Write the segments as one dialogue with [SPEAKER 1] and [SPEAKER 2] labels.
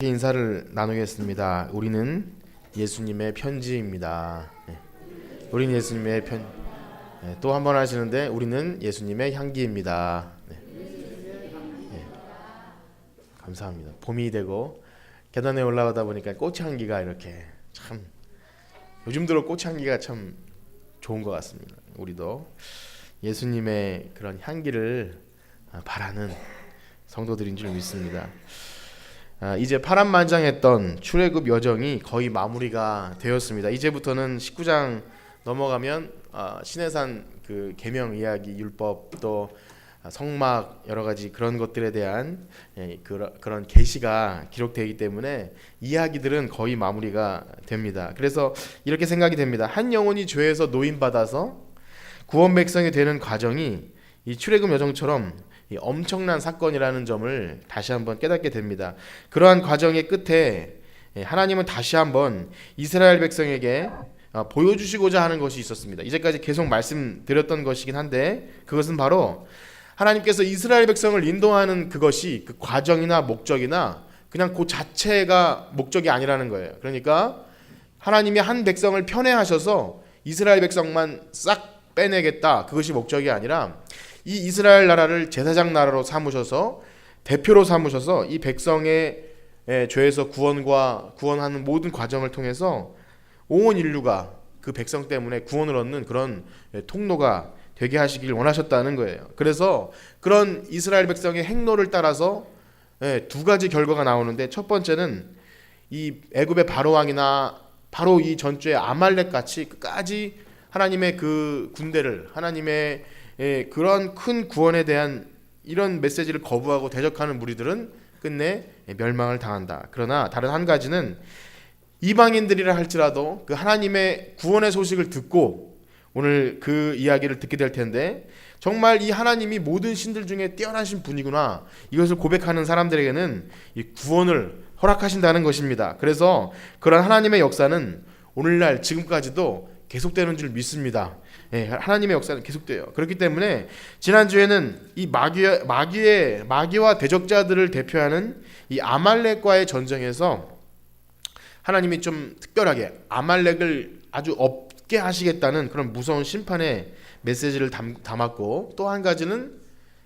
[SPEAKER 1] 인사를 나누겠습니다. 우리는 예수님의 편지입니다. 우리는 예수님의 또 한 번 하시는데 우리는 예수님의 향기입니다. 감사합니다. 봄이 되고 계단에 올라가다 보니까 꽃향기가 이렇게 참 요즘 들어 꽃향기가 참 좋은 것 같습니다. 우리도 예수님의 그런 향기를 바라는 성도들인 줄 믿습니다. 이제 파란만장했던 출애굽 여정이 거의 마무리가 되었습니다. 이제부터는 19장 넘어가면 시내산 그 계명 이야기, 율법, 또 성막 여러 가지 그런 것들에 대한 그런 계시가 기록되기 때문에 이야기들은 거의 마무리가 됩니다. 그래서 이렇게 생각이 됩니다. 한 영혼이 죄에서 노임받아서 구원 백성이 되는 과정이 이 출애굽 여정처럼 엄청난 사건이라는 점을 다시 한번 깨닫게 됩니다. 그러한 과정의 끝에 하나님은 다시 한번 이스라엘 백성에게 보여주시고자 하는 것이 있었습니다. 이제까지 계속 말씀드렸던 것이긴 한데 그것은 바로 하나님께서 이스라엘 백성을 인도하는 그것이 그 과정이나 목적이나 그냥 그 자체가 목적이 아니라는 거예요. 그러니까 하나님이 한 백성을 편애하셔서 이스라엘 백성만 싹 빼내겠다, 그것이 목적이 아니라 이 이스라엘 나라를 제사장 나라로 삼으셔서 대표로 삼으셔서 이 백성의 죄에서 구원하는 모든 과정을 통해서 온 인류가 그 백성 때문에 구원을 얻는 그런 통로가 되게 하시길 원하셨다는 거예요. 그래서 그런 이스라엘 백성의 행로를 따라서 두 가지 결과가 나오는데, 첫 번째는 이 애굽의 바로왕이나 바로 이 전주의 아말렉 같이 끝까지 하나님의 그 군대를, 하나님의 그런 큰 구원에 대한 이런 메시지를 거부하고 대적하는 무리들은 끝내 멸망을 당한다. 그러나 다른 한 가지는 이방인들이라 할지라도 그 하나님의 구원의 소식을 듣고 오늘 그 이야기를 듣게 될 텐데, 정말 이 하나님이 모든 신들 중에 뛰어나신 분이구나, 이것을 고백하는 사람들에게는 이 구원을 허락하신다는 것입니다. 그래서 그런 하나님의 역사는 오늘날 지금까지도 계속되는 줄 믿습니다. 하나님의 역사는 계속돼요. 그렇기 때문에 지난주에는 이 마귀와 대적자들을 대표하는 이 아말렉과의 전쟁에서 하나님이 좀 특별하게 아말렉을 아주 없게 하시겠다는 그런 무서운 심판의 메시지를 담았고, 또 한 가지는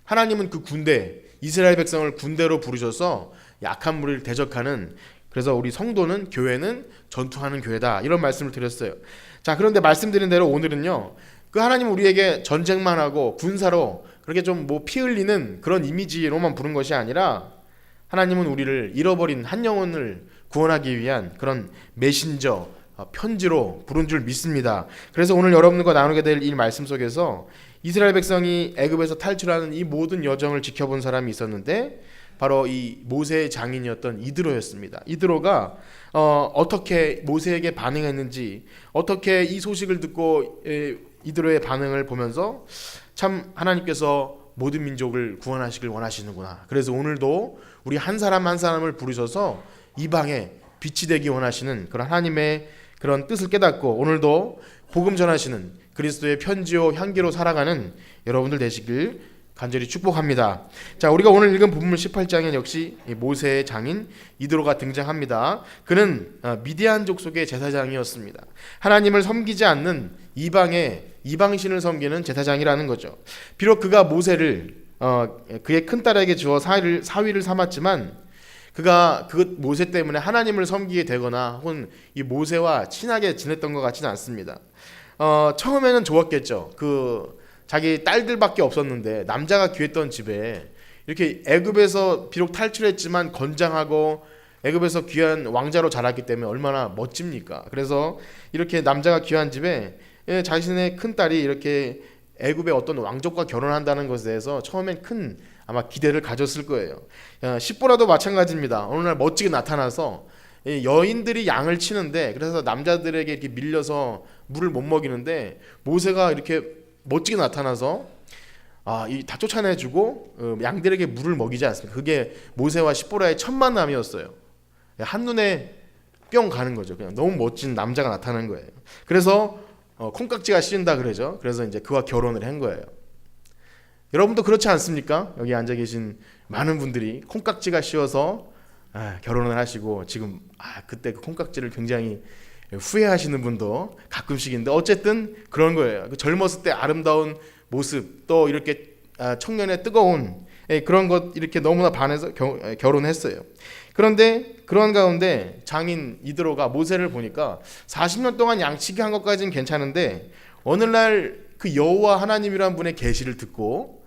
[SPEAKER 1] 하나님은 그 군대, 이스라엘 백성을 군대로 부르셔서 약한 무리를 대적하는, 그래서 우리 성도는, 교회는 전투하는 교회다, 이런 말씀을 드렸어요. 자, 그런데 말씀드린 대로 오늘은요, 그 하나님은 우리에게 전쟁만 하고 군사로 그렇게 좀 뭐 피 흘리는 그런 이미지로만 부른 것이 아니라, 하나님은 우리를 잃어버린 한 영혼을 구원하기 위한 그런 메신저, 편지로 부른 줄 믿습니다. 그래서 오늘 여러분과 나누게 될 이 말씀 속에서 이스라엘 백성이 애굽에서 탈출하는 이 모든 여정을 지켜본 사람이 있었는데, 바로 이 모세의 장인이었던 이드로였습니다. 이드로가 어떻게 모세에게 반응했는지, 어떻게 이 소식을 듣고 이드로의 반응을 보면서 참 하나님께서 모든 민족을 구원하시길 원하시는구나, 그래서 오늘도 우리 한 사람 한 사람을 부르셔서 이방에 빛이 되기 원하시는 그런 하나님의 그런 뜻을 깨닫고 오늘도 복음 전하시는 그리스도의 편지요 향기로 살아가는 여러분들 되시길 간절히 축복합니다. 자, 우리가 오늘 읽은 본문 18장엔 역시 모세의 장인 이드로가 등장합니다. 그는 미디안 족속의 제사장이었습니다. 하나님을 섬기지 않는 이방신을 섬기는 제사장이라는 거죠. 비록 그가 모세를 그의 큰딸에게 주어 사위를 삼았지만, 그가 그 모세 때문에 하나님을 섬기게 되거나 혹은 이 모세와 친하게 지냈던 것 같지는 않습니다. 처음에는 좋았겠죠. 그 자기 딸들밖에 없었는데 남자가 귀했던 집에 이렇게 애굽에서 비록 탈출했지만 건장하고 애굽에서 귀한 왕자로 자랐기 때문에 얼마나 멋집니까? 그래서 이렇게 남자가 귀한 집에 자신의 큰딸이 이렇게 애굽의 어떤 왕족과 결혼한다는 것에 대해서 처음엔 큰 아마 기대를 가졌을 거예요. 십보라도 마찬가지입니다. 어느 날 멋지게 나타나서 여인들이 양을 치는데, 그래서 남자들에게 이렇게 밀려서 물을 못 먹이는데 모세가 이렇게 멋지게 나타나서 다 쫓아내주고 양들에게 물을 먹이지 않습니까? 그게 모세와 십보라의 첫 만남이었어요. 한눈에 뿅 가는 거죠. 그냥 너무 멋진 남자가 나타나는 거예요. 그래서 콩깍지가 씌인다 그러죠. 그래서 이제 그와 결혼을 한 거예요. 여러분도 그렇지 않습니까? 여기 앉아 계신 많은 분들이 콩깍지가 씌워서 결혼을 하시고 지금 그때 그 콩깍지를 굉장히 후회하시는 분도 가끔씩 있는데 어쨌든 그런 거예요. 그 젊었을 때 아름다운 모습 또 이렇게 청년의 뜨거운 그런 것 이렇게 너무나 반해서 결혼했어요. 그런데 그런 가운데 장인 이드로가 모세를 보니까 40년 동안 양치기 한 것까지는 괜찮은데 어느 날 그 여호와 하나님이란 분의 계시를 듣고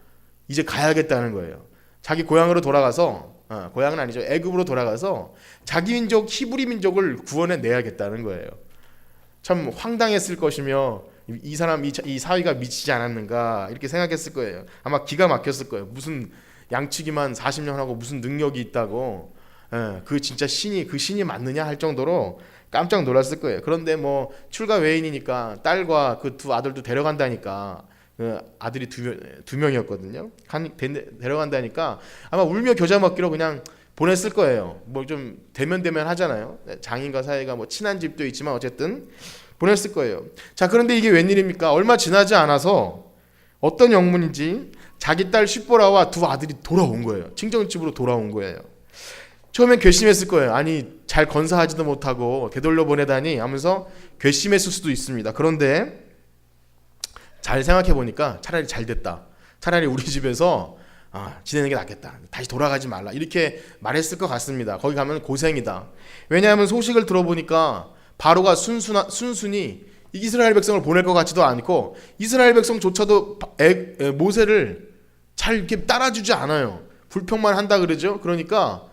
[SPEAKER 1] 이제 가야겠다는 거예요. 자기 고향으로 돌아가서 고향은 아니죠. 애굽으로 돌아가서 자기 민족 히브리 민족을 구원해 내야겠다는 거예요. 참 황당했을 것이며 이 사람 이 사위가 미치지 않았는가 이렇게 생각했을 거예요. 아마 기가 막혔을 거예요. 무슨 양치기만 40년 하고 무슨 능력이 있다고 그 진짜 그 신이 맞느냐 할 정도로 깜짝 놀랐을 거예요. 그런데 뭐 출가 외인이니까 딸과 그 두 아들도 데려간다니까 그 아들이 두 명이었거든요. 데려간다니까 아마 울며 겨자 먹기로 그냥 보냈을 거예요. 뭐 좀 대면 하잖아요. 장인과 사이가 뭐 친한 집도 있지만 어쨌든 보냈을 거예요. 자, 그런데 이게 웬일입니까? 얼마 지나지 않아서 어떤 영문인지 자기 딸 십보라와 두 아들이 돌아온 거예요. 친정집으로 돌아온 거예요. 처음엔 괘씸했을 거예요. 아니 잘 건사하지도 못하고 되돌려 보내다니 하면서 괘씸했을 수도 있습니다. 그런데 잘 생각해 보니까 차라리 잘 됐다. 차라리 우리 집에서 지내는 게 낫겠다. 다시 돌아가지 말라. 이렇게 말했을 것 같습니다. 거기 가면 고생이다. 왜냐하면 소식을 들어보니까 바로가 순순히 이스라엘 백성을 보낼 것 같지도 않고 이스라엘 백성조차도 모세를 잘 이렇게 따라주지 않아요. 불평만 한다 그러죠. 그러니까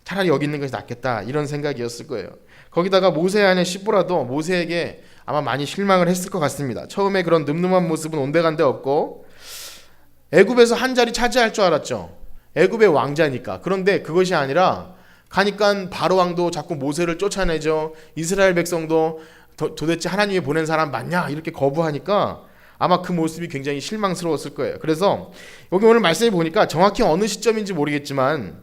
[SPEAKER 1] 차라리 여기 있는 것이 낫겠다 이런 생각이었을 거예요. 거기다가 모세의 아내 시보라도 모세에게 아마 많이 실망을 했을 것 같습니다. 처음에 그런 늠름한 모습은 온데간데 없고 애굽에서 한 자리 차지할 줄 알았죠. 애굽의 왕자니까. 그런데 그것이 아니라 가니까 바로 왕도 자꾸 모세를 쫓아내죠. 이스라엘 백성도 도대체 하나님이 보낸 사람 맞냐 이렇게 거부하니까 아마 그 모습이 굉장히 실망스러웠을 거예요. 그래서 여기 오늘 말씀해 보니까 정확히 어느 시점인지 모르겠지만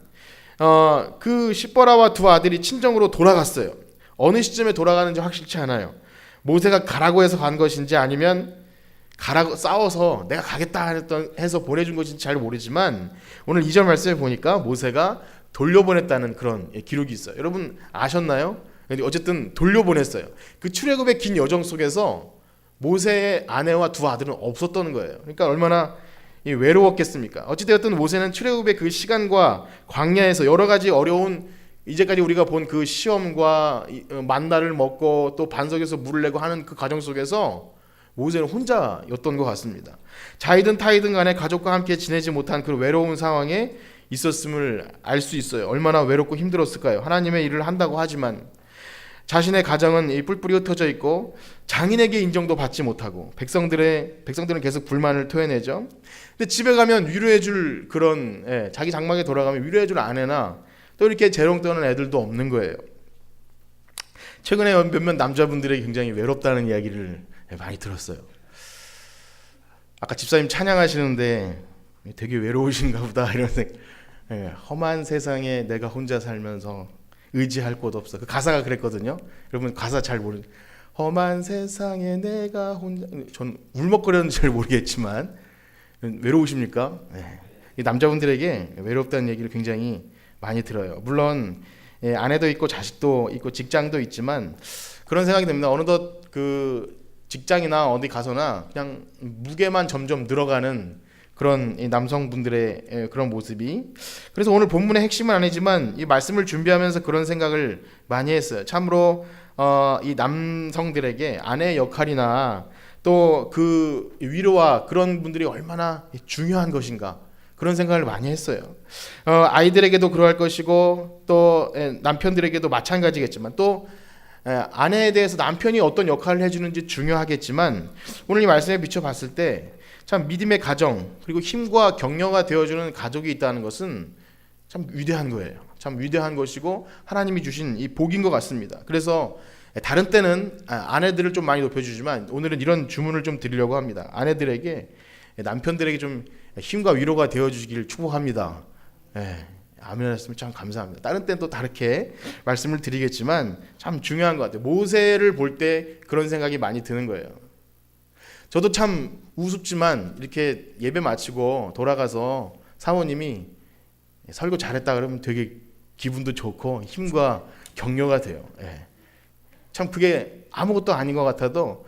[SPEAKER 1] 그 십보라와 두 아들이 친정으로 돌아갔어요. 어느 시점에 돌아가는지 확실치 않아요. 모세가 가라고 해서 간 것인지 아니면 가라고 싸워서 내가 가겠다 해서 보내준 것인지 잘 모르지만 오늘 2절 말씀에 보니까 모세가 돌려보냈다는 그런 기록이 있어요. 여러분 아셨나요? 어쨌든 돌려보냈어요. 그 출애굽의 긴 여정 속에서 모세의 아내와 두 아들은 없었던 거예요. 그러니까 얼마나 외로웠겠습니까? 어찌되었든 모세는 출애굽의 그 시간과 광야에서 여러 가지 어려운 이제까지 우리가 본 그 시험과 만나를 먹고 또 반석에서 물을 내고 하는 그 과정 속에서 모세는 혼자였던 것 같습니다. 자이든 타이든 간에 가족과 함께 지내지 못한 그 외로운 상황에 있었음을 알 수 있어요. 얼마나 외롭고 힘들었을까요? 하나님의 일을 한다고 하지만 자신의 가정은 뿔뿔이 흩어져 있고 장인에게 인정도 받지 못하고 백성들은 계속 불만을 토해내죠. 근데 집에 가면 위로해줄 그런 자기 장막에 돌아가면 위로해줄 아내나 또 이렇게 재롱 떠는 애들도 없는 거예요. 최근에 몇몇 남자분들이 굉장히 외롭다는 이야기를 많이 들었어요. 아까 집사님 찬양하시는데 되게 외로우신가 보다 이런 생각. 험한 세상에 내가 혼자 살면서 의지할 곳 없어. 그 가사가 그랬거든요. 여러분 가사 잘 모르. 험한 세상에 내가 혼자. 전 울먹거렸는지 잘 모르겠지만 외로우십니까? 이 남자분들에게 외롭다는 얘기를 굉장히 많이 들어요. 물론 아내도 있고 자식도 있고 직장도 있지만 그런 생각이 듭니다. 어느덧 그 직장이나 어디 가서나 그냥 무게만 점점 늘어가는 그런 남성분들의 그런 모습이. 그래서 오늘 본문의 핵심은 아니지만 이 말씀을 준비하면서 그런 생각을 많이 했어요. 참으로 이 남성들에게 아내의 역할이나 또 그 위로와 그런 분들이 얼마나 중요한 것인가 그런 생각을 많이 했어요. 아이들에게도 그러할 것이고 또 남편들에게도 마찬가지겠지만 또 아내에 대해서 남편이 어떤 역할을 해주는지 중요하겠지만 오늘 이 말씀에 비춰봤을 때 참 믿음의 가정 그리고 힘과 격려가 되어주는 가족이 있다는 것은 참 위대한 거예요. 참 위대한 것이고 하나님이 주신 이 복인 것 같습니다. 그래서 다른 때는 아내들을 좀 많이 높여주지만 오늘은 이런 주문을 좀 드리려고 합니다. 아내들에게 남편들에게 좀 힘과 위로가 되어주시기를 축복합니다. 아멘 하셨으면 참 감사합니다. 다른 때는 또 다르게 말씀을 드리겠지만 참 중요한 것 같아요. 모세를 볼 때 그런 생각이 많이 드는 거예요. 저도 참 우습지만 이렇게 예배 마치고 돌아가서 사모님이 설교 잘했다 그러면 되게 기분도 좋고 힘과 격려가 돼요. 예. 참 그게 아무것도 아닌 것 같아도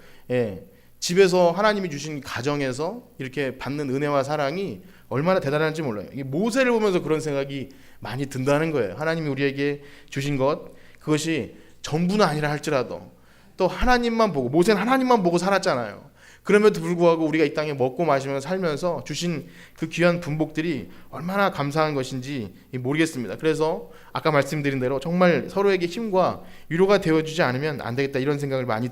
[SPEAKER 1] 집에서 하나님이 주신 가정에서 이렇게 받는 은혜와 사랑이 얼마나 대단한지 몰라요. 이게 모세를 보면서 그런 생각이 많이 든다는 거예요. 하나님이 우리에게 주신 것, 그것이 전부는 아니라 할지라도 또 하나님만 보고, 모세는 하나님만 보고 살았잖아요. 그럼에도 불구하고 우리가 이 땅에 먹고 마시면서 살면서 주신 그 귀한 분복들이 얼마나 감사한 것인지 모르겠습니다. 그래서 아까 말씀드린 대로 정말 서로에게 힘과 위로가 되어주지 않으면 안 되겠다, 이런 생각을 많이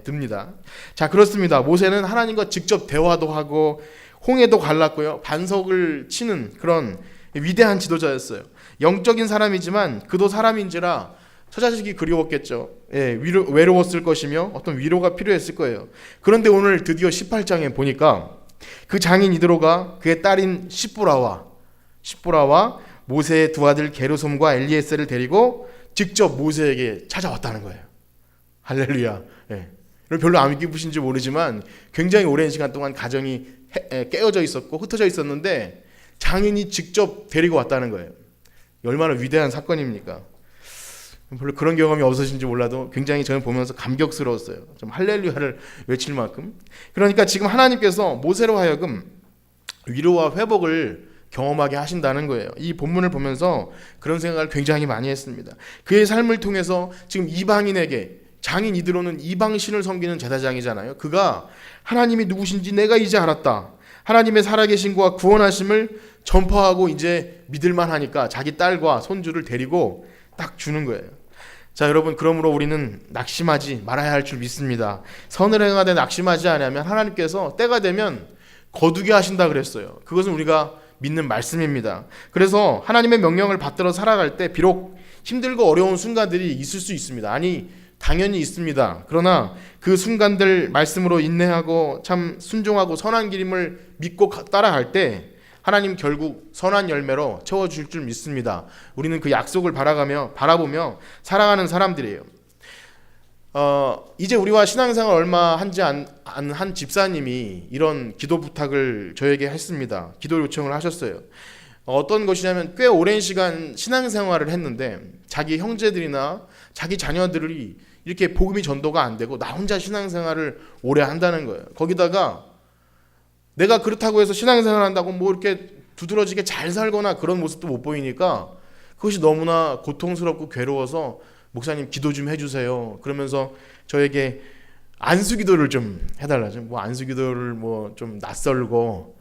[SPEAKER 1] 듭니다. 자, 그렇습니다. 모세는 하나님과 직접 대화도 하고 홍해도 갈랐고요, 반석을 치는 그런 위대한 지도자였어요. 영적인 사람이지만 그도 사람인지라 처자식이 그리웠겠죠. 외로웠을 것이며 어떤 위로가 필요했을 거예요. 그런데 오늘 드디어 18장에 보니까 그 장인 이드로가 그의 딸인 시보라와 모세의 두 아들 게르솜과 엘리에셀을 데리고 직접 모세에게 찾아왔다는 거예요. 할렐루야. 별로 안 기쁘신지 모르지만 굉장히 오랜 시간 동안 가정이 깨어져 있었고 흩어져 있었는데 장인이 직접 데리고 왔다는 거예요. 얼마나 위대한 사건입니까? 별로 그런 경험이 없으신지 몰라도 굉장히 저는 보면서 감격스러웠어요. 좀 할렐루야를 외칠 만큼. 그러니까 지금 하나님께서 모세로 하여금 위로와 회복을 경험하게 하신다는 거예요. 이 본문을 보면서 그런 생각을 굉장히 많이 했습니다. 그의 삶을 통해서 지금 이방인에게, 장인 이드로는 이방신을 섬기는 제사장이잖아요. 그가 하나님이 누구신지 내가 이제 알았다, 하나님의 살아계신과 구원하심을 전파하고 이제 믿을만 하니까 자기 딸과 손주를 데리고 딱 주는 거예요. 자, 여러분, 그러므로 우리는 낙심하지 말아야 할 줄 믿습니다. 선을 행하되 낙심하지 않으면 하나님께서 때가 되면 거두게 하신다 그랬어요. 그것은 우리가 믿는 말씀입니다. 그래서 하나님의 명령을 받들어 살아갈 때 비록 힘들고 어려운 순간들이 있을 수 있습니다. 아니, 당연히 있습니다. 그러나 그 순간들 말씀으로 인내하고 참 순종하고 선한 길임을 믿고 따라갈 때 하나님 결국 선한 열매로 채워줄 줄 믿습니다. 우리는 그 약속을 바라보며 살아가는 사람들이에요. 이제 우리와 신앙생활 얼마 하지 않은 한 집사님이 이런 기도 부탁을 저에게 했습니다. 기도 요청을 하셨어요. 어떤 것이냐면 꽤 오랜 시간 신앙생활을 했는데 자기 형제들이나 자기 자녀들이 이렇게 복음이 전도가 안 되고 나 혼자 신앙생활을 오래 한다는 거예요. 거기다가 내가 그렇다고 해서 신앙생활 한다고 뭐 이렇게 두드러지게 잘 살거나 그런 모습도 못 보이니까 그것이 너무나 고통스럽고 괴로워서 목사님 기도 좀 해주세요. 그러면서 저에게 안수기도를 좀 해달라죠. 뭐 안수기도를 뭐 좀 낯설고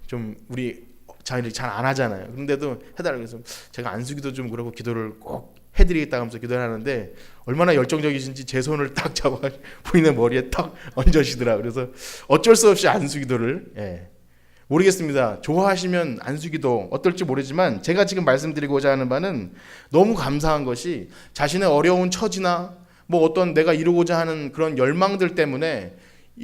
[SPEAKER 1] 좀 우리 잘 안 하잖아요. 그런데도 해달라고 해서 제가 안수기도 좀 그러고 기도를 꼭 해드리겠다 하면서 기도를 하는데 얼마나 열정적이신지 제 손을 딱 잡아 보이는 머리에 탁 얹으시더라. 그래서 어쩔 수 없이 안수기도를 모르겠습니다. 좋아하시면 안수기도 어떨지 모르지만 제가 지금 말씀드리고자 하는 바는 너무 감사한 것이 자신의 어려운 처지나 뭐 어떤 내가 이루고자 하는 그런 열망들 때문에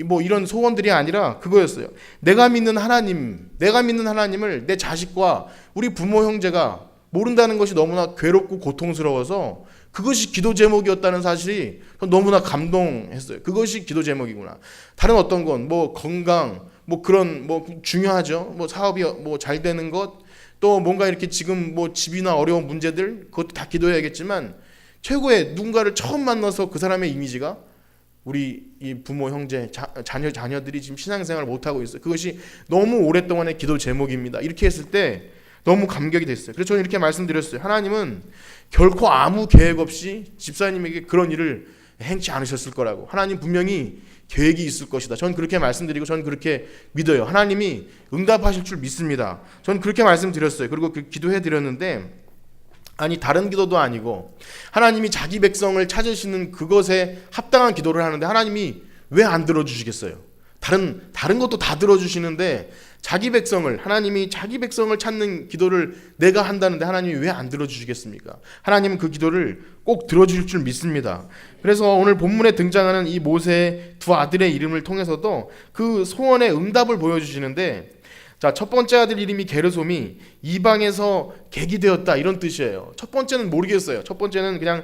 [SPEAKER 1] 뭐 이런 소원들이 아니라 그거였어요. 내가 믿는 하나님을 내 자식과 우리 부모 형제가 모른다는 것이 너무나 괴롭고 고통스러워서 그것이 기도 제목이었다는 사실이 너무나 감동했어요. 그것이 기도 제목이구나. 다른 어떤 건 뭐 건강 뭐 그런 뭐 중요하죠. 뭐 사업이 뭐 잘 되는 것, 또 뭔가 이렇게 지금 뭐 집이나 어려운 문제들, 그것도 다 기도해야겠지만 최고의 누군가를 처음 만나서 그 사람의 이미지가 우리 이 부모 형제 자녀들이 지금 신앙생활을 못 하고 있어요. 그것이 너무 오랫동안의 기도 제목입니다. 이렇게 했을 때 너무 감격이 됐어요. 그래서 저는 이렇게 말씀드렸어요. 하나님은 결코 아무 계획 없이 집사님에게 그런 일을 행치 않으셨을 거라고. 하나님 분명히 계획이 있을 것이다. 저는 그렇게 말씀드리고 저는 그렇게 믿어요. 하나님이 응답하실 줄 믿습니다. 저는 그렇게 말씀드렸어요. 그리고 기도해 드렸는데 아니 다른 기도도 아니고 하나님이 자기 백성을 찾으시는 그것에 합당한 기도를 하는데 하나님이 왜 안 들어주시겠어요? 다른 것도 다 들어주시는데 하나님이 자기 백성을 찾는 기도를 내가 한다는데 하나님이 왜 안 들어주시겠습니까? 하나님은 그 기도를 꼭 들어주실 줄 믿습니다. 그래서 오늘 본문에 등장하는 이 모세의 두 아들의 이름을 통해서도 그 소원의 응답을 보여주시는데, 자, 첫 번째 아들 이름이 게르솜이 이방에서 객이 되었다, 이런 뜻이에요. 첫 번째는 모르겠어요. 첫 번째는 그냥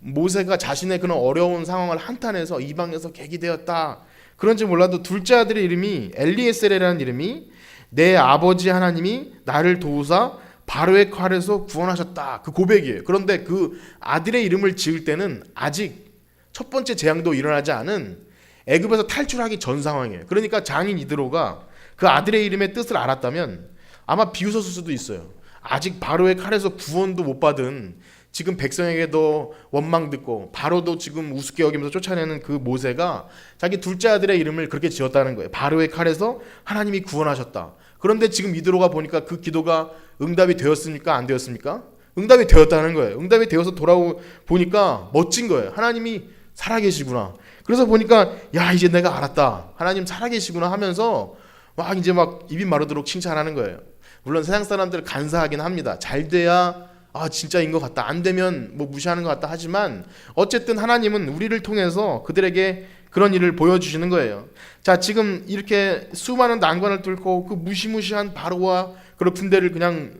[SPEAKER 1] 모세가 자신의 그런 어려운 상황을 한탄해서 이방에서 객이 되었다, 그런지 몰라도 둘째 아들의 이름이 엘리에셀이라는 이름이 내 아버지 하나님이 나를 도우사 바로의 칼에서 구원하셨다. 그 고백이에요. 그런데 그 아들의 이름을 지을 때는 아직 첫 번째 재앙도 일어나지 않은 애굽에서 탈출하기 전 상황이에요. 그러니까 장인 이드로가 그 아들의 이름의 뜻을 알았다면 아마 비웃었을 수도 있어요. 아직 바로의 칼에서 구원도 못 받은 지금 백성에게도 원망 듣고 바로도 지금 우습게 여기면서 쫓아내는 그 모세가 자기 둘째 아들의 이름을 그렇게 지었다는 거예요. 바로의 칼에서 하나님이 구원하셨다. 그런데 지금 이드로가 보니까 그 기도가 응답이 되었습니까? 안 되었습니까? 응답이 되었다는 거예요. 응답이 되어서 돌아보니까 멋진 거예요. 하나님이 살아계시구나. 그래서 보니까 야, 이제 내가 알았다. 하나님 살아계시구나 하면서 막 이제 막 입이 마르도록 칭찬하는 거예요. 물론 세상 사람들 간사하긴 합니다. 잘 돼야 진짜인 것 같다. 안 되면 뭐 무시하는 것 같다 하지만 어쨌든 하나님은 우리를 통해서 그들에게 그런 일을 보여주시는 거예요. 자, 지금 이렇게 수많은 난관을 뚫고 그 무시무시한 바로와 그런 군대를 그냥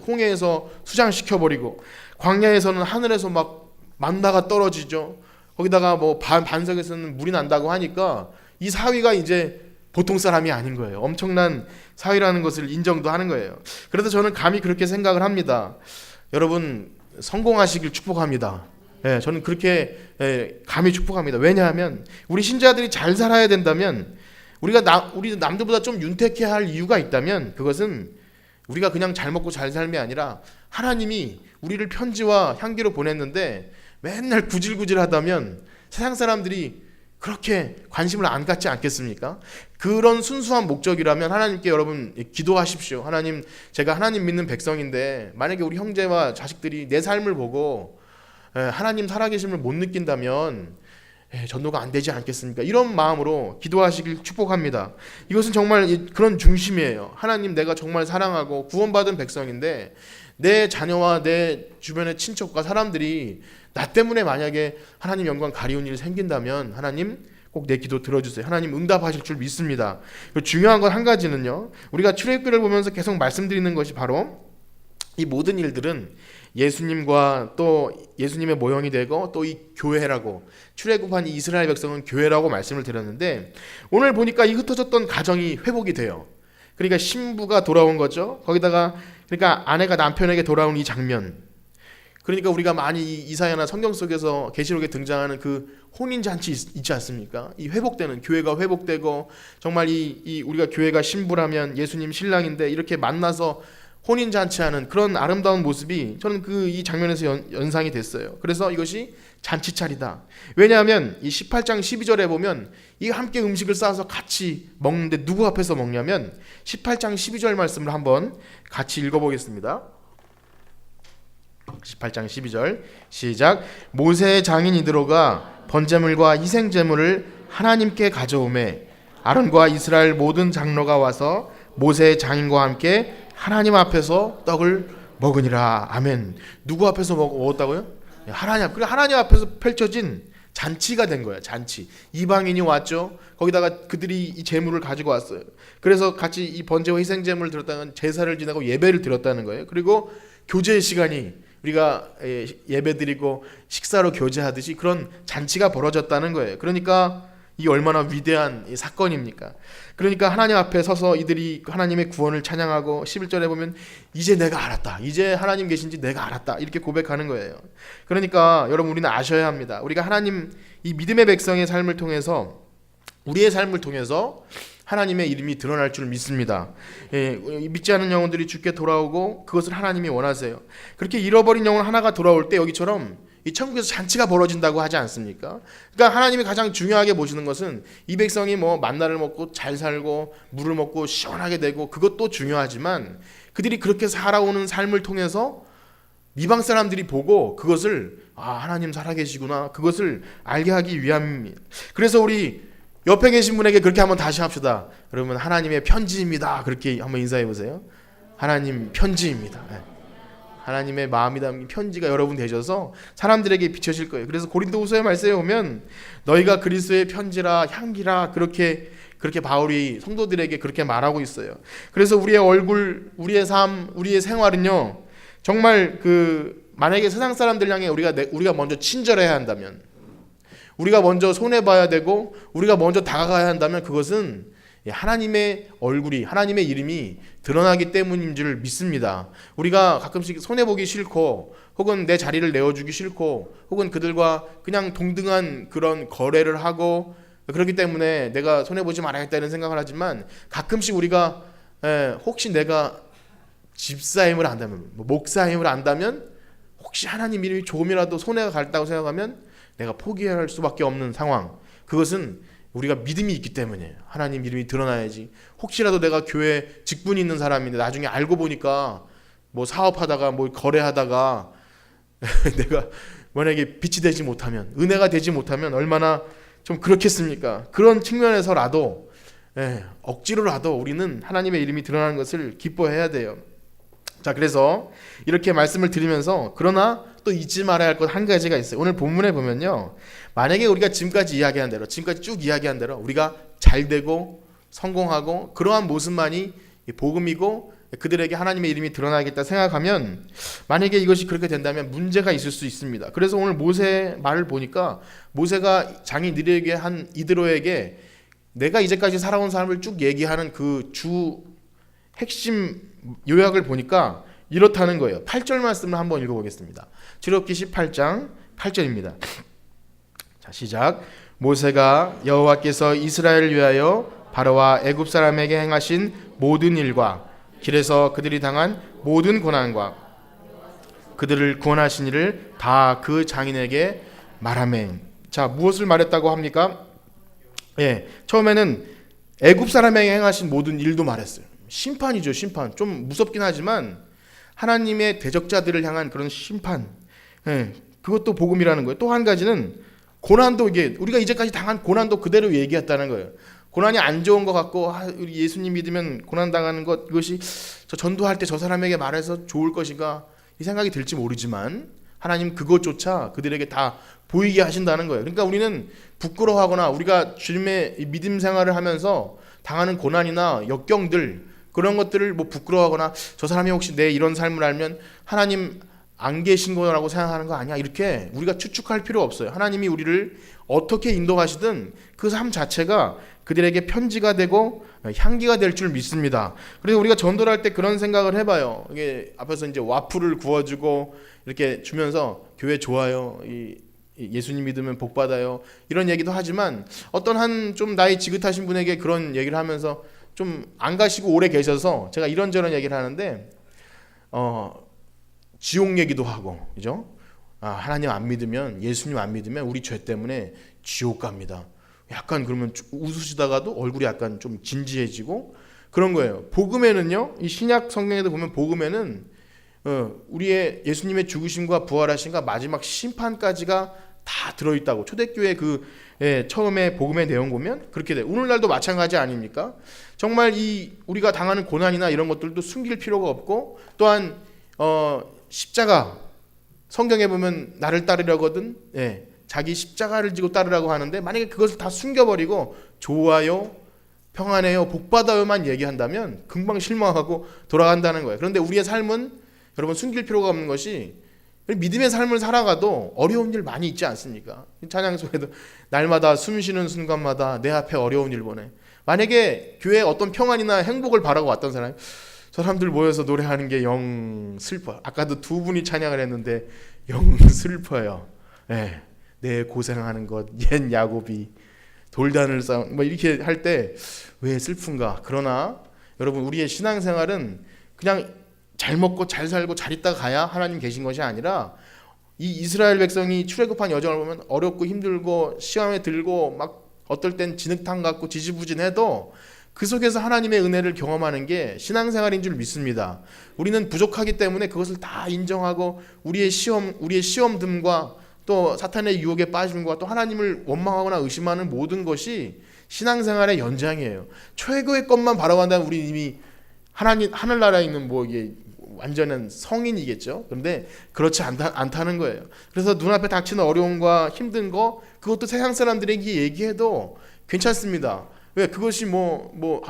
[SPEAKER 1] 홍해에서 수장시켜버리고 광야에서는 하늘에서 막 만나가 떨어지죠. 거기다가 뭐 반석에서는 물이 난다고 하니까 이 사위가 이제 보통 사람이 아닌 거예요. 엄청난 사위라는 것을 인정도 하는 거예요. 그래서 저는 감히 그렇게 생각을 합니다. 여러분 성공하시길 축복합니다. 저는 그렇게 감히 축복합니다. 왜냐하면 우리 신자들이 잘 살아야 된다면 우리 남들보다 좀 윤택해야 할 이유가 있다면 그것은 우리가 그냥 잘 먹고 잘 삶이 아니라 하나님이 우리를 편지와 향기로 보냈는데 맨날 구질구질하다면 세상 사람들이 그렇게 관심을 안 갖지 않겠습니까? 그런 순수한 목적이라면 하나님께 여러분 기도하십시오. 하나님, 제가 하나님 믿는 백성인데 만약에 우리 형제와 자식들이 내 삶을 보고 하나님 살아계심을 못 느낀다면 전도가 안 되지 않겠습니까? 이런 마음으로 기도하시길 축복합니다. 이것은 정말 그런 중심이에요. 하나님, 내가 정말 사랑하고 구원받은 백성인데 내 자녀와 내 주변의 친척과 사람들이 나 때문에 만약에 하나님 영광 가리운 일이 생긴다면 하나님 꼭 내 기도 들어주세요. 하나님 응답하실 줄 믿습니다. 중요한 건 한 가지는요, 우리가 출애굽기를 보면서 계속 말씀드리는 것이 바로 이 모든 일들은 예수님과 또 예수님의 모형이 되고 또 이 교회라고, 출애굽한 이 이스라엘 백성은 교회라고 말씀을 드렸는데 오늘 보니까 이 흩어졌던 가정이 회복이 돼요. 그러니까 신부가 돌아온 거죠. 거기다가 그러니까 아내가 남편에게 돌아온 이 장면, 그러니까 우리가 많이 이사야나 성경 속에서 계시록에 등장하는 그 혼인잔치 있지 않습니까? 이 회복되는, 교회가 회복되고 정말 이 우리가 교회가 신부라면 예수님 신랑인데 이렇게 만나서 혼인잔치하는 그런 아름다운 모습이 저는 이 장면에서 연상이 됐어요. 그래서 이것이 잔치차리다. 왜냐하면 이 18장 12절에 보면 이 함께 음식을 싸서 같이 먹는데 누구 앞에서 먹냐면 18장 12절 말씀을 한번 같이 읽어보겠습니다. 18장 12절 시작. 모세의 장인 이드로가 번제물과 희생제물을 하나님께 가져오매 아론과 이스라엘 모든 장로가 와서 모세의 장인과 함께 하나님 앞에서 떡을 먹으니라. 아멘. 누구 앞에서 먹었다고요? 하나님 앞. 그러니까 하나님 앞에서 펼쳐진 잔치가 된 거야. 잔치. 이방인이 왔죠. 거기다가 그들이 이 제물을 가지고 왔어요. 그래서 같이 이 번제와 희생제물을 드렸다는, 제사를 지내고 예배를 드렸다는 거예요. 그리고 교제의 시간이, 우리가 예배 드리고 식사로 교제하듯이 그런 잔치가 벌어졌다는 거예요. 그러니까 이 얼마나 위대한 이 사건입니까? 그러니까 하나님 앞에 서서 이들이 하나님의 구원을 찬양하고 11절에 보면 이제 내가 알았다. 이제 하나님 계신지 내가 알았다. 이렇게 고백하는 거예요. 그러니까 여러분, 우리는 아셔야 합니다. 우리가 하나님, 이 믿음의 백성의 삶을 통해서, 우리의 삶을 통해서 하나님의 이름이 드러날 줄 믿습니다. 믿지 않는 영혼들이 주께 돌아오고 그것을 하나님이 원하세요. 그렇게 잃어버린 영혼 하나가 돌아올 때 여기처럼 이 천국에서 잔치가 벌어진다고 하지 않습니까? 그러니까 하나님이 가장 중요하게 보시는 것은 이 백성이 뭐 만나를 먹고 잘 살고 물을 먹고 시원하게 되고 그것도 중요하지만 그들이 그렇게 살아오는 삶을 통해서 이방 사람들이 보고 그것을 하나님 살아계시구나, 그것을 알게 하기 위함입니다. 그래서 우리 옆에 계신 분에게 그렇게 한번 다시 합시다. 여러분, 하나님의 편지입니다. 그렇게 한번 인사해 보세요. 하나님 편지입니다. 하나님의 마음이 담긴 편지가 여러분 되셔서 사람들에게 비춰질 거예요. 그래서 고린도후서의 말씀에 보면 너희가 그리스도의 편지라 향기라, 그렇게 바울이 성도들에게 그렇게 말하고 있어요. 그래서 우리의 얼굴, 우리의 삶, 우리의 생활은요, 정말 만약에 세상 사람들 향해 우리가 먼저 친절해야 한다면, 우리가 먼저 손해봐야 되고 우리가 먼저 다가가야 한다면 그것은 하나님의 얼굴이, 하나님의 이름이 드러나기 때문인 줄 믿습니다. 우리가 가끔씩 손해보기 싫고 혹은 내 자리를 내어주기 싫고 혹은 그들과 그냥 동등한 그런 거래를 하고 그렇기 때문에 내가 손해보지 말아야겠다는 생각을 하지만 가끔씩 우리가 혹시 내가 집사임을 안다면, 목사임을 안다면 혹시 하나님 이름이 조금이라도 손해가 갔다고 생각하면 내가 포기해야 할 수밖에 없는 상황. 그것은 우리가 믿음이 있기 때문에 하나님 이름이 드러나야지. 혹시라도 내가 교회 직분이 있는 사람인데 나중에 알고 보니까 뭐 사업하다가 뭐 거래하다가 내가 만약에 빛이 되지 못하면, 은혜가 되지 못하면 얼마나 좀 그렇겠습니까? 그런 측면에서라도 억지로라도 우리는 하나님의 이름이 드러나는 것을 기뻐해야 돼요. 자, 그래서 이렇게 말씀을 드리면서 그러나 또 잊지 말아야 할 것 한 가지가 있어요. 오늘 본문에 보면요, 만약에 우리가 지금까지 이야기한 대로, 지금까지 쭉 이야기한 대로 우리가 잘 되고 성공하고 그러한 모습만이 복음이고 그들에게 하나님의 이름이 드러나겠다 생각하면, 만약에 이것이 그렇게 된다면 문제가 있을 수 있습니다. 그래서 오늘 모세 말을 보니까 모세가 장인들에게 한 이드로에게 내가 이제까지 살아온 삶을 쭉 얘기하는 그 주 핵심 요약을 보니까 이렇다는 거예요. 8절 말씀을 한번 읽어보겠습니다. 출애굽기 18장 8절입니다. 자, 시작. 모세가 여호와께서 이스라엘을 위하여 바로와 애굽 사람에게 행하신 모든 일과 길에서 그들이 당한 모든 고난과 그들을 구원하신 일을 다 그 장인에게 말하매. 자, 무엇을 말했다고 합니까? 처음에는 애굽 사람에게 행하신 모든 일도 말했어요. 심판이죠, 심판. 좀 무섭긴 하지만 하나님의 대적자들을 향한 그런 심판, 그것도 복음이라는 거예요. 또 한 가지는 고난도, 이게 우리가 이제까지 당한 고난도 그대로 얘기했다는 거예요. 고난이 안 좋은 것 같고 우리 예수님 믿으면 고난 당하는 것, 이것이 저 전도할 때 저 사람에게 말해서 좋을 것인가 이 생각이 들지 모르지만 하나님 그것조차 그들에게 다 보이게 하신다는 거예요. 그러니까 우리는 부끄러워하거나 우리가 주님의 믿음 생활을 하면서 당하는 고난이나 역경들, 그런 것들을 뭐 부끄러워하거나 저 사람이 혹시 내 이런 삶을 알면 하나님 안 계신 거라고 생각하는 거 아니야, 이렇게 우리가 추측할 필요 없어요. 하나님이 우리를 어떻게 인도하시든 그 삶 자체가 그들에게 편지가 되고 향기가 될 줄 믿습니다. 그래서 우리가 전도를 할 때 그런 생각을 해봐요. 이게 앞에서 이제 와플을 구워주고 이렇게 주면서 교회 좋아요, 예수님 믿으면 복 받아요, 이런 얘기도 하지만 어떤 한 좀 나이 지긋하신 분에게 그런 얘기를 하면서 좀 안 가시고 오래 계셔서 제가 이런저런 얘기를 하는데 지옥 얘기도 하고, 그죠? 하나님 안 믿으면, 예수님 안 믿으면 우리 죄 때문에 지옥 갑니다. 약간 그러면 웃으시다가도 얼굴이 약간 좀 진지해지고 그런 거예요. 복음에는요, 이 신약 성경에도 보면 복음에는 우리의 예수님의 죽으심과 부활하심과 마지막 심판까지가 다 들어있다고. 초대교회 처음에 복음의 내용 보면 그렇게 돼요. 오늘날도 마찬가지 아닙니까? 정말 우리가 당하는 고난이나 이런 것들도 숨길 필요가 없고, 또한 십자가, 성경에 보면 나를 따르려거든 자기 십자가를 지고 따르라고 하는데, 만약에 그것을 다 숨겨버리고 좋아요, 평안해요, 복받아요만 얘기한다면 금방 실망하고 돌아간다는 거예요. 그런데 우리의 삶은 여러분 숨길 필요가 없는 것이, 믿음의 삶을 살아가도 어려운 일 많이 있지 않습니까? 찬양 속에도 날마다 숨 쉬는 순간마다 내 앞에 어려운 일 보내. 만약에 교회에 어떤 평안이나 행복을 바라고 왔던 사람들 모여서 노래하는 게 영 슬퍼. 아까도 두 분이 찬양을 했는데 영 슬퍼요. 내 고생하는 것, 옛 야곱이 돌단을 쌓은 뭐 이렇게 할 때 왜 슬픈가? 그러나 여러분, 우리의 신앙생활은 그냥 잘 먹고 잘 살고 잘 있다 가야 하나님 계신 것이 아니라, 이 이스라엘 백성이 출애굽한 여정을 보면 어렵고 힘들고 시험에 들고 막 어떨 땐 진흙탕 같고 지지부진해도 그 속에서 하나님의 은혜를 경험하는 게 신앙생활인 줄 믿습니다. 우리는 부족하기 때문에 그것을 다 인정하고 우리의 시험됨과 또 사탄의 유혹에 빠짐과 또 하나님을 원망하거나 의심하는 모든 것이 신앙생활의 연장이에요. 최고의 것만 바라본다면 우리 이미 하늘나라에 있는 이게 완전한 성인이겠죠. 그런데 그렇지 않다는 거예요. 그래서 눈앞에 닥치는 어려움과 힘든 거, 그것도 세상 사람들에게 얘기해도 괜찮습니다. 왜? 그것이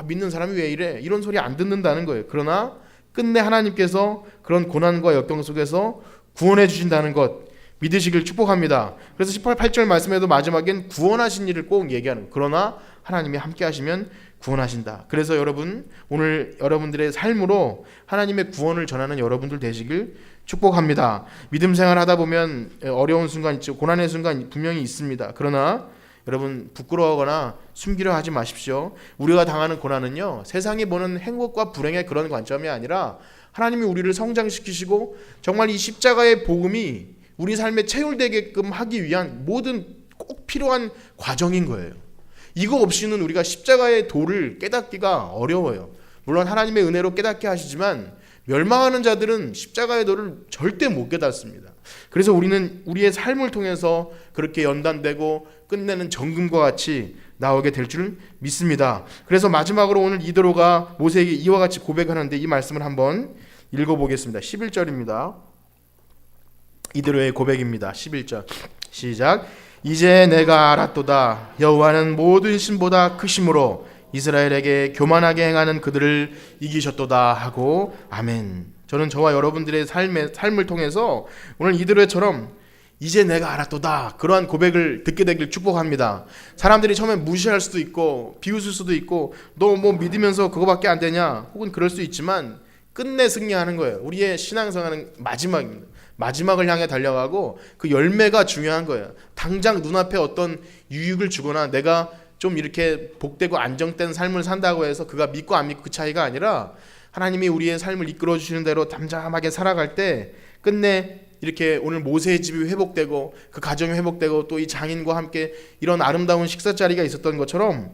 [SPEAKER 1] 믿는 사람이 왜 이래? 이런 소리 안 듣는다는 거예요. 그러나 끝내 하나님께서 그런 고난과 역경 속에서 구원해 주신다는 것 믿으시길 축복합니다. 그래서 18절 말씀에도 마지막엔 구원하신 일을 꼭 얘기하는, 그러나 하나님이 함께 하시면 구원하신다. 그래서 여러분, 오늘 여러분들의 삶으로 하나님의 구원을 전하는 여러분들 되시길 축복합니다. 믿음 생활 하다 보면 어려운 순간 있죠. 고난의 순간 분명히 있습니다. 그러나 여러분, 부끄러워하거나 숨기려 하지 마십시오. 우리가 당하는 고난은요, 세상이 보는 행복과 불행의 그런 관점이 아니라 하나님이 우리를 성장시키시고 정말 이 십자가의 복음이 우리 삶에 체울되게끔 하기 위한 모든 꼭 필요한 과정인 거예요. 이거 없이는 우리가 십자가의 도를 깨닫기가 어려워요. 물론 하나님의 은혜로 깨닫게 하시지만 멸망하는 자들은 십자가의 도를 절대 못 깨닫습니다. 그래서 우리는 우리의 삶을 통해서 그렇게 연단되고 끝내는 정금과 같이 나오게 될 줄 믿습니다. 그래서 마지막으로 오늘 이드로가 모세에게 이와 같이 고백하는데 이 말씀을 한번 읽어보겠습니다. 11절입니다. 이드로의 고백입니다. 11절 시작. 이제 내가 알았도다. 여호와는 모든 신보다 크심으로 이스라엘에게 교만하게 행하는 그들을 이기셨도다 하고 아멘. 저는 저와 여러분들의 삶을 통해서 오늘 이드로처럼 이제 내가 알았도다 그러한 고백을 듣게 되길 축복합니다. 사람들이 처음에 무시할 수도 있고 비웃을 수도 있고 너 뭐 믿으면서 그거밖에 안 되냐 혹은 그럴 수 있지만 끝내 승리하는 거예요. 우리의 신앙생활은 마지막입니다. 마지막을 향해 달려가고 그 열매가 중요한 거예요. 당장 눈앞에 어떤 유익을 주거나 내가 좀 이렇게 복되고 안정된 삶을 산다고 해서 그가 믿고 안 믿고 그 차이가 아니라 하나님이 우리의 삶을 이끌어 주시는 대로 담담하게 살아갈 때 끝내 이렇게 오늘 모세의 집이 회복되고 그 가정이 회복되고 또 이 장인과 함께 이런 아름다운 식사 자리가 있었던 것처럼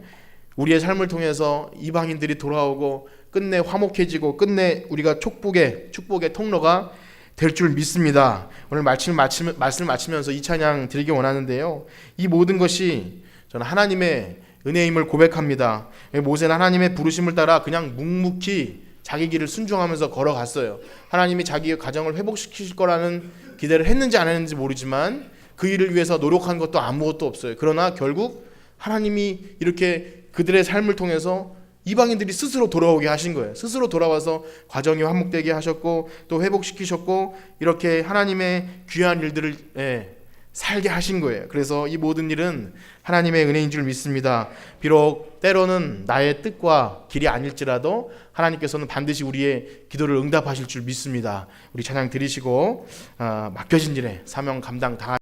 [SPEAKER 1] 우리의 삶을 통해서 이방인들이 돌아오고 끝내 화목해지고 끝내 우리가 축복의 통로가 될 줄 믿습니다. 오늘 말씀을 마치면서 이 찬양 드리기 원하는데요. 이 모든 것이 저는 하나님의 은혜임을 고백합니다. 모세는 하나님의 부르심을 따라 그냥 묵묵히 자기 길을 순종하면서 걸어갔어요. 하나님이 자기의 가정을 회복시키실 거라는 기대를 했는지 안 했는지 모르지만 그 일을 위해서 노력한 것도 아무것도 없어요. 그러나 결국 하나님이 이렇게 그들의 삶을 통해서 이방인들이 스스로 돌아오게 하신 거예요. 스스로 돌아와서 과정이 화목되게 하셨고 또 회복시키셨고 이렇게 하나님의 귀한 일들을 살게 하신 거예요. 그래서 이 모든 일은 하나님의 은혜인 줄 믿습니다. 비록 때로는 나의 뜻과 길이 아닐지라도 하나님께서는 반드시 우리의 기도를 응답하실 줄 믿습니다. 우리 찬양 드리시고 맡겨진 일에 사명 감당 다